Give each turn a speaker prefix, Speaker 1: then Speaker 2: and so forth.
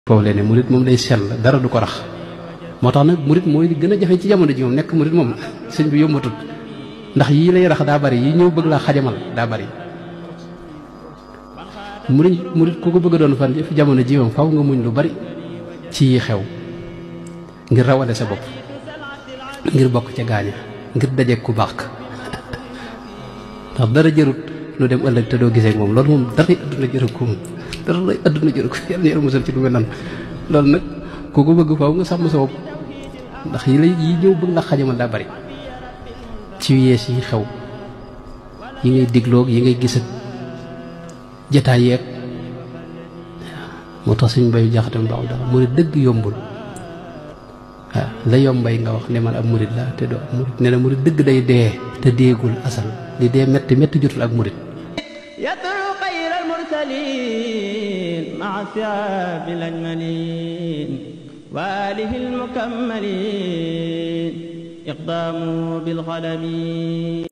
Speaker 1: foofu leen ne murit moom day sell dara du ko rax moo tax nag murit mooy gën a jafe ci jamono ji moom nekk murit moom sëñ bi yombatut ndax yii lay rax daa bari yi ñëw bëgg laa xajamal daa bari murit ku ko bëgg a doon fan fi jamono ji moom faw nga muñ lu bari ci yi xew ngir rawale sa bopp ngir bokk ca gaaña ngir dajeeg ku baax ndax dara jërut lu dem ëllëg te doo gisee ak moom loolu moom dara adduna jërë ko moom dara lay adduna jërë ko yàlla yàlla musal ci lu mel nan loolu nag ku ko bëgg faaw nga sàmm sa bopp ndax yi ñëw bëgg la xajamal daa bari ci yees yi xew yi ngay digloog yi ngay gis ak jataay yeeg moo tax suñ bayu jaxatam baax dara mu ne dëgg yombul waaw la yombay nga wax ne man ab murit la te doo ab murit nee na murit dëgg day dee te deegul asal li dee metti metti jotul ak murit
Speaker 2: yatru xayral mursalin maa siyaabil ajmalin wa alihil mukammalin iqdaamu bil xadami